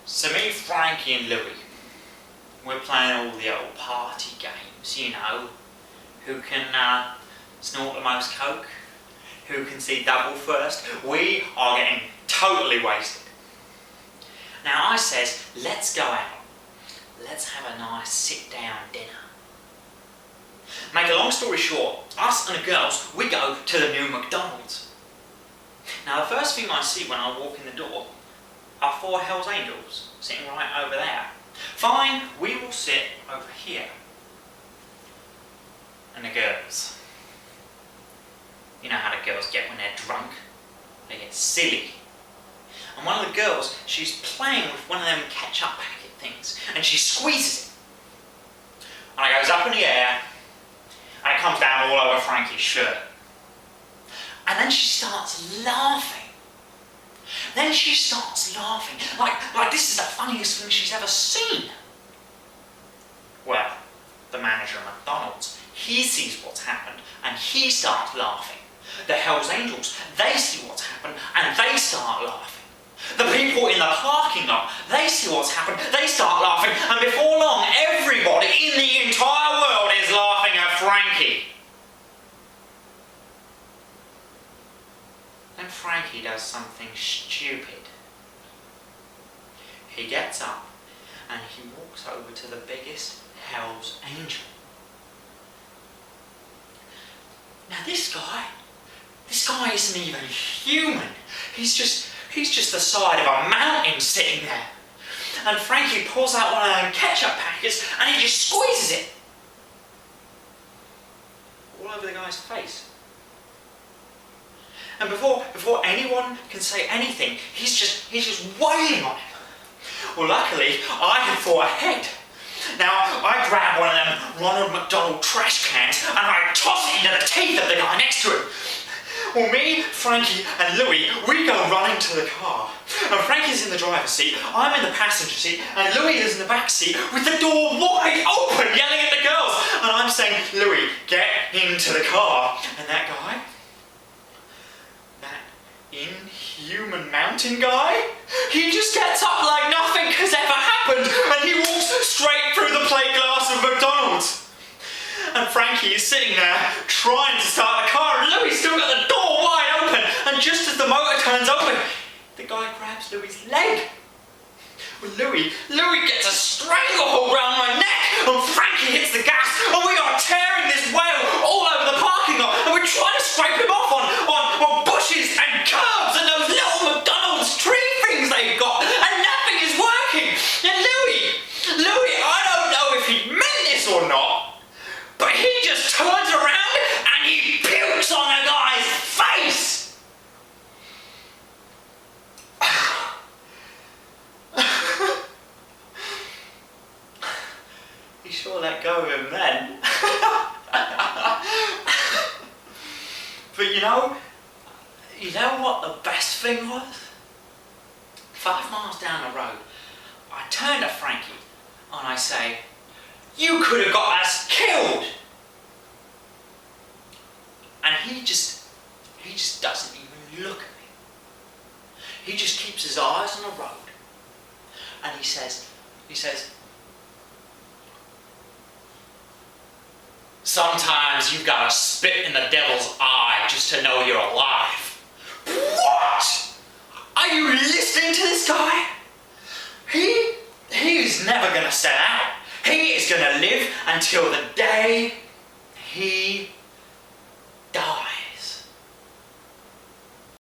So me, Frankie and Louie, we're playing all the old party games, you know. Who can snort the most coke? Who can see double first? We are getting totally wasted. Now I says, let's go out. Let's have a nice sit-down dinner. Make a long story short, us and the girls, we go to the new McDonald's. Now the first thing I see when I walk in the door are 4 Hell's Angels sitting right over there. Fine, we will sit over here. And the girls. You know how the girls get when they're drunk? They get silly. And one of the girls, she's playing with one of them ketchup packet things, and she squeezes it. And it goes up in the air, and it comes down all over Frankie's shirt. And then she starts laughing. Then she starts laughing, like this is the funniest thing she's ever seen. Well, the manager of McDonald's, he sees what's happened, and he starts laughing. The Hells Angels, they see what's happened, and they start laughing. The people in the parking lot, they see what's happened, they start laughing, and before long, everybody in the entire world is laughing at Frankie. Then Frankie does something stupid. He gets up and he walks over to the biggest Hell's Angel. Now this guy isn't even human. He's just the side of a mountain sitting there. And Frankie pulls out one of them ketchup packets and he just squeezes it all over the guy's face. And before anyone can say anything, he's just wailing on him. Well, luckily, I had thought ahead. Now, I grab one of them Ronald McDonald trash cans and I toss it into the teeth of the guy next to him. Well, me, Frankie and Louie, we go running to the car. And Frankie's in the driver's seat, I'm in the passenger seat, and Louie is in the back seat with the door wide open, yelling at the girls. And I'm saying, Louie, get into the car. And that guy, that inhuman mountain guy, he just gets up like nothing has ever happened, and he walks straight through the plate glass of McDonald's. And Frankie is sitting there trying to start the car, and Louie's still got the door wide open, and just as the motor turns open, the guy grabs Louie's leg. Well, Louie gets a stranglehold round my neck, and Frankie hits the gas, and we are tearing this whale all over the parking lot, and we're trying to scrape him off on bushes and curbs and those little McDonald's tree things they've got, and nothing is working. And Louie, I don't know if he meant this or not, but he just turns around and he pukes on the guy's face. He sure let go of him then. But you know what the best thing was? 5 miles down the road, I turn to Frankie and I say, "You could have got us killed." And he just doesn't even look at me. He just keeps his eyes on the road. And he says, "Sometimes you've got to spit in the devil's eye just to know you're alive." What? Are you listening to this guy? He's never going to sell out. He is going to live until the day he